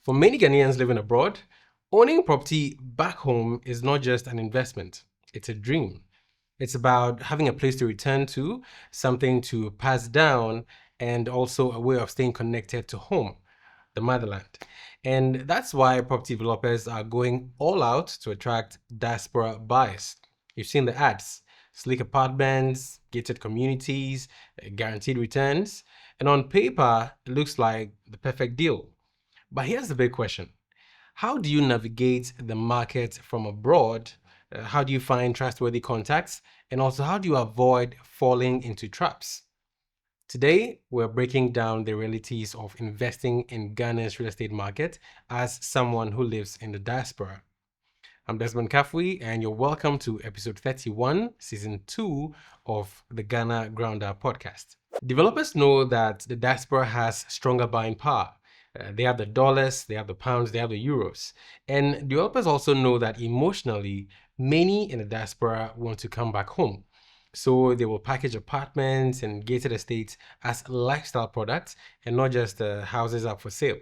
For many Ghanaians living abroad, owning property back home is not just an investment, it's a dream. It's about having a place to return to, something to pass down, and also a way of staying connected to home, the motherland. And that's why property developers are going all out to attract diaspora buyers. You've seen the ads: sleek apartments, gated communities, guaranteed returns. And on paper, it looks like the perfect deal. But here's the big question. How do you navigate the market from abroad? How do you find trustworthy contacts? And also, how do you avoid falling into traps? Today, we're breaking down the realities of investing in Ghana's real estate market as someone who lives in the diaspora. I'm Desmond Kafui, and you're welcome to episode 31, season 2 of the Ghana Ground Up podcast. Developers know that the diaspora has stronger buying power. They have the dollars, they have the pounds, they have the euros. And developers also know that emotionally, many in the diaspora want to come back home. So they will package apartments and gated estates as lifestyle products and not just houses up for sale.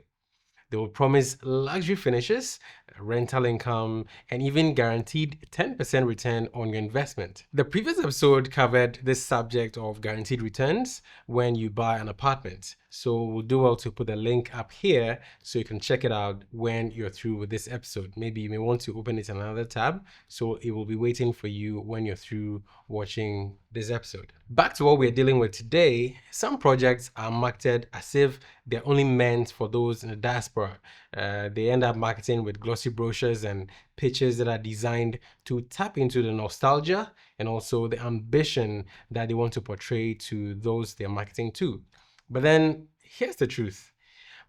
They will promise luxury finishes, rental income, and even guaranteed 10% return on your investment. The previous episode covered this subject of guaranteed returns when you buy an apartment. So we'll do well to put the link up here so you can check it out when you're through with this episode. Maybe you may want to open it in another tab, so it will be waiting for you when you're through watching this episode. Back to what we're dealing with today, some projects are marketed as if they're only meant for those in the diaspora. They end up marketing with glossy brochures and pitches that are designed to tap into the nostalgia and also the ambition that they want to portray to those they're marketing to. But then here's the truth.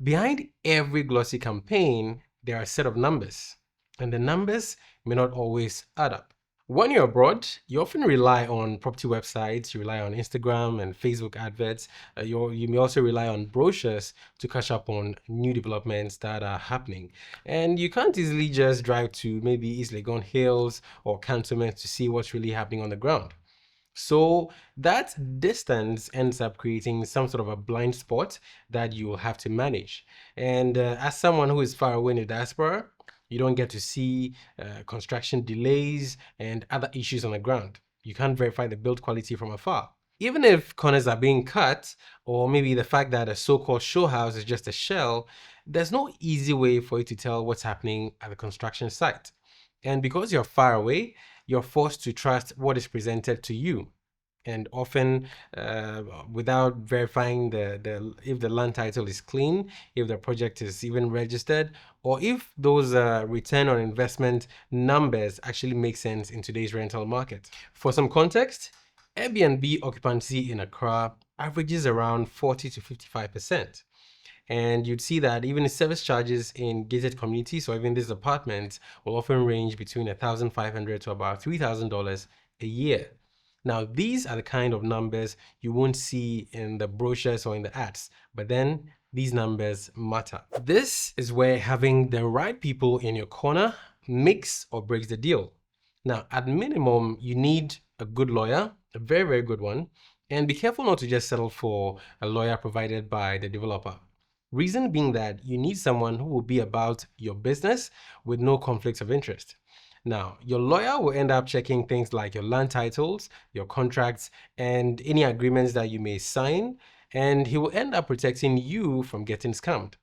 Behind every glossy campaign, there are a set of numbers, and the numbers may not always add up. When you're abroad, you often rely on property websites, you rely on Instagram and Facebook adverts. You may also rely on brochures to catch up on new developments that are happening. And you can't easily just drive to maybe East Legon Hills or Cantonment to see what's really happening on the ground. So that distance ends up creating some sort of a blind spot that you will have to manage. And as someone who is far away in the diaspora, you don't get to see construction delays and other issues on the ground. You can't verify the build quality from afar. Even if corners are being cut, or maybe the fact that a so-called show house is just a shell, there's no easy way for you to tell what's happening at the construction site. And because you're far away, you're forced to trust what is presented to you. And often without verifying if the land title is clean, if the project is even registered, or if those return on investment numbers actually make sense in today's rental market. For some context, Airbnb occupancy in Accra averages around 40 to 55%. And you'd see that even the service charges in gated communities or even these apartments will often range between $1,500 to about $3,000 a year. Now, these are the kind of numbers you won't see in the brochures or in the ads, but then these numbers matter. This is where having the right people in your corner makes or breaks the deal. Now, at minimum, you need a good lawyer, a very, very good one, and be careful not to just settle for a lawyer provided by the developer. Reason being that you need someone who will be about your business with no conflicts of interest. Now, your lawyer will end up checking things like your land titles, your contracts, and any agreements that you may sign, and he will end up protecting you from getting scammed.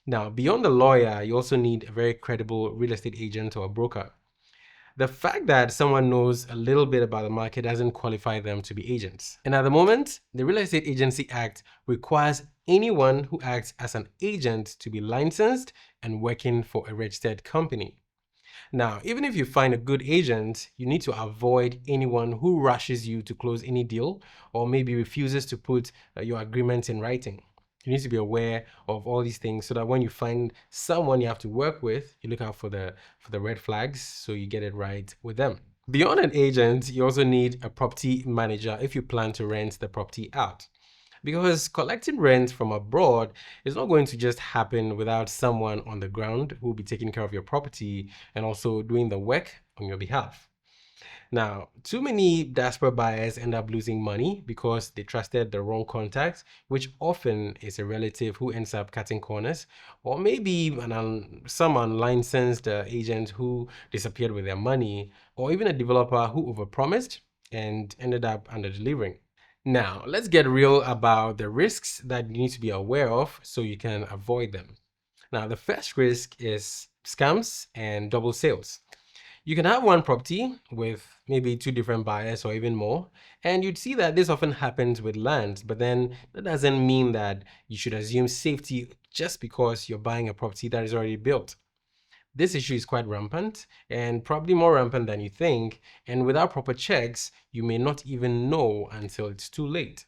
Now, beyond the lawyer, you also need a very credible real estate agent or a broker. The fact that someone knows a little bit about the market doesn't qualify them to be agents. And at the moment, the Real Estate Agency Act requires anyone who acts as an agent to be licensed and working for a registered company. Now, even if you find a good agent, you need to avoid anyone who rushes you to close any deal or maybe refuses to put your agreements in writing. You need to be aware of all these things so that when you find someone you have to work with, you look out for the red flags so you get it right with them. Beyond an agent, you also need a property manager if you plan to rent the property out. Because collecting rent from abroad is not going to just happen without someone on the ground who will be taking care of your property and also doing the work on your behalf. Now, too many diaspora buyers end up losing money because they trusted the wrong contact, which often is a relative who ends up cutting corners, or maybe some unlicensed agent who disappeared with their money, or even a developer who overpromised and ended up under-delivering. Now, let's get real about the risks that you need to be aware of so you can avoid them. Now, the first risk is scams and double sales. You can have one property with maybe two different buyers or even more, and you'd see that this often happens with land, but then that doesn't mean that you should assume safety just because you're buying a property that is already built. This issue is quite rampant and probably more rampant than you think, and without proper checks, you may not even know until it's too late.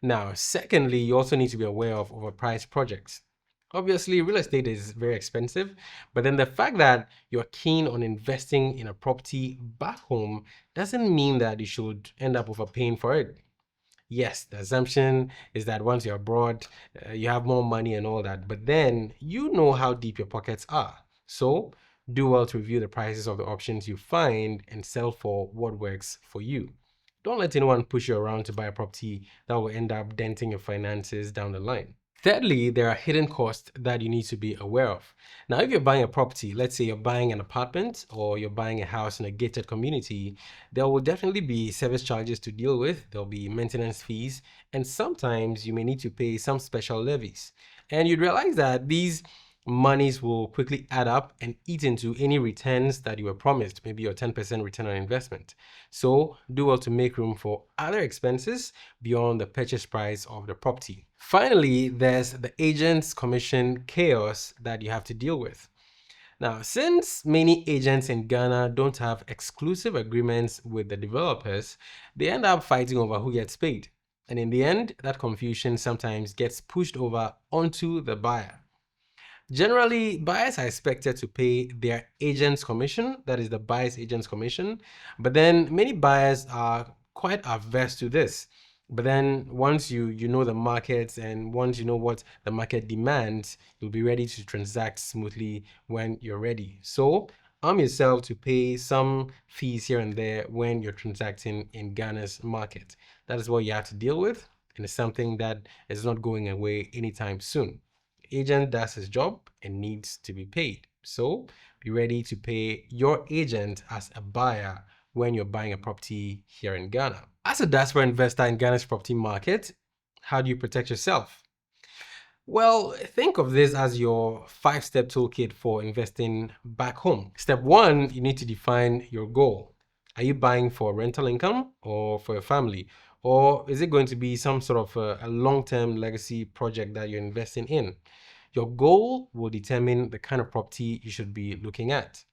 Now, secondly, you also need to be aware of overpriced projects. Obviously, real estate is very expensive, but then the fact that you're keen on investing in a property back home doesn't mean that you should end up overpaying for it. Yes, the assumption is that once you're abroad, you have more money and all that, but then you know how deep your pockets are. So do well to review the prices of the options you find and sell for what works for you. Don't let anyone push you around to buy a property that will end up denting your finances down the line. Thirdly, there are hidden costs that you need to be aware of. Now, if you're buying a property, let's say you're buying an apartment or you're buying a house in a gated community, there will definitely be service charges to deal with. There'll be maintenance fees, and sometimes you may need to pay some special levies. And you'd realize that these monies will quickly add up and eat into any returns that you were promised, maybe your 10% return on investment. So do well to make room for other expenses beyond the purchase price of the property. Finally, there's the agent's commission chaos that you have to deal with. Now, since many agents in Ghana don't have exclusive agreements with the developers, they end up fighting over who gets paid. And in the end, that confusion sometimes gets pushed over onto the buyer. Generally, buyers are expected to pay their agent's commission, that is the buyer's agent's commission, but then many buyers are quite averse to this. But then once you know the markets and once you know what the market demands, you'll be ready to transact smoothly when you're ready. So arm yourself to pay some fees here and there when you're transacting in Ghana's market. That is what you have to deal with, and it's something that is not going away anytime soon. Agent does his job and needs to be paid. So be ready to pay your agent as a buyer when you're buying a property here in Ghana. As a diaspora investor in Ghana's property market, how do you protect yourself? Well, think of this as your 5-step toolkit for investing back home. Step 1, you need to define your goal. Are you buying for rental income or for a family? Or is it going to be some sort of a long-term legacy project that you're investing in? Your goal will determine the kind of property you should be looking at.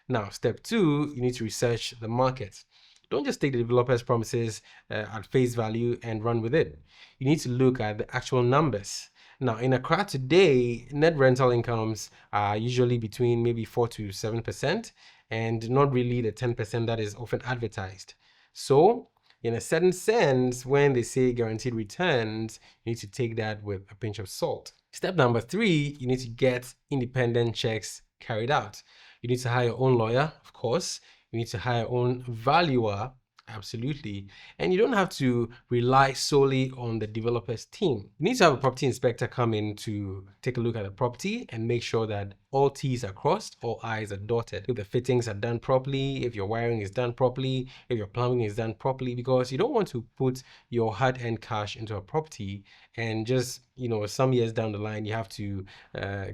Now, step 2, you need to research the market. Don't just take the developer's promises at face value and run with it. You need to look at the actual numbers. Now, in Accra today, net rental incomes are usually between maybe 4 to 7% and not really the 10% that is often advertised. So, in a certain sense, when they say guaranteed returns, you need to take that with a pinch of salt. Step number 3, you need to get independent checks carried out. You need to hire your own lawyer, of course. You need to hire your own valuer, absolutely. And you don't have to rely solely on the developer's team. You need to have a property inspector come in to take a look at the property and make sure that all T's are crossed, all I's are dotted. If the fittings are done properly, if your wiring is done properly, if your plumbing is done properly, because you don't want to put your hard-earned cash into a property and just, some years down the line, you have to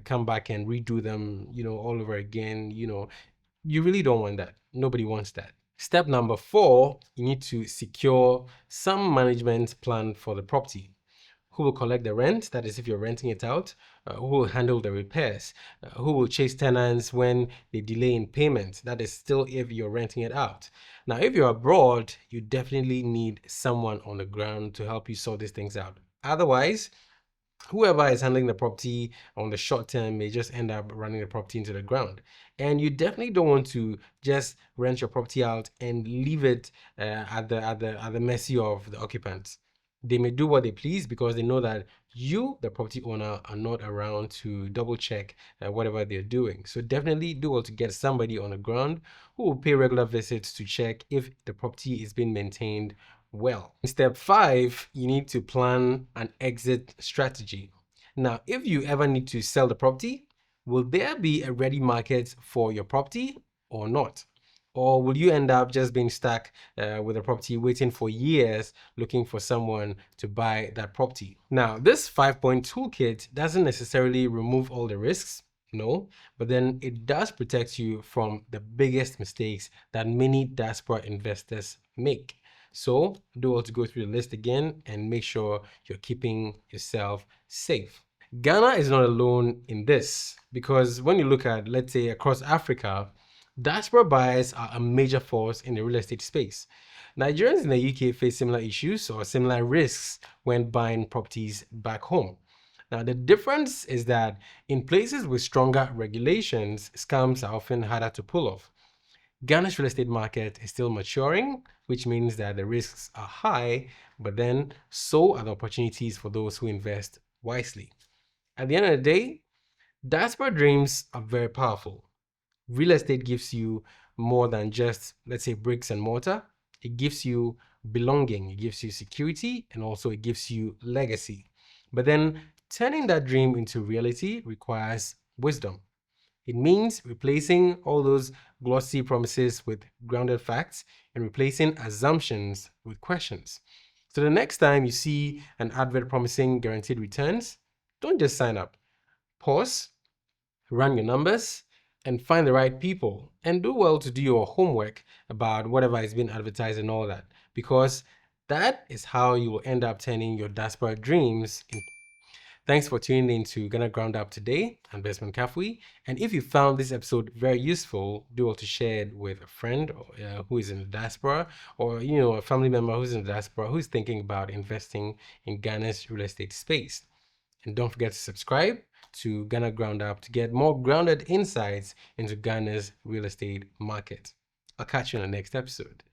come back and redo them, all over again. You really don't want that. Nobody wants that. Step number 4, you need to secure some management plan for the property. Who will collect the rent? That is, if you're renting it out. Who will handle the repairs? Who will chase tenants when they delay in payment? That is still if you're renting it out. Now, if you're abroad, you definitely need someone on the ground to help you sort these things out. Otherwise, whoever is handling the property on the short term may just end up running the property into the ground. And you definitely don't want to just rent your property out and leave it at the mercy of the occupants. They may do what they please because they know that you, the property owner, are not around to double check whatever they're doing. So definitely do well to get somebody on the ground who will pay regular visits to check if the property is being maintained well. In step 5, you need to plan an exit strategy. Now, if you ever need to sell the property, will there be a ready market for your property or not? Or will you end up just being stuck with a property waiting for years looking for someone to buy that property? Now, this 5-point toolkit doesn't necessarily remove all the risks, no, but then it does protect you from the biggest mistakes that many diaspora investors make. So do well to go through the list again and make sure you're keeping yourself safe. Ghana is not alone in this, because when you look at, let's say, across Africa, diaspora buyers are a major force in the real estate space. Nigerians in the UK face similar issues or similar risks when buying properties back home. Now, the difference is that in places with stronger regulations, scams are often harder to pull off. Ghana's real estate market is still maturing, which means that the risks are high, but then so are the opportunities for those who invest wisely. At the end of the day, diaspora dreams are very powerful. Real estate gives you more than just, let's say, bricks and mortar. It gives you belonging, it gives you security, and also it gives you legacy. But then turning that dream into reality requires wisdom. It means replacing all those glossy promises with grounded facts and replacing assumptions with questions. So the next time you see an advert promising guaranteed returns, don't just sign up. Pause, run your numbers, and find the right people. And do well to do your homework about whatever is being advertised and all that, because that is how you will end up turning your diaspora dreams into. Thanks for tuning in to Ghana Ground Up today. I'm Desmond Kafui. And if you found this episode very useful, do well to share it with a friend who is in the diaspora, or a family member who's in the diaspora who's thinking about investing in Ghana's real estate space. And don't forget to subscribe to Ghana Ground Up to get more grounded insights into Ghana's real estate market. I'll catch you in the next episode.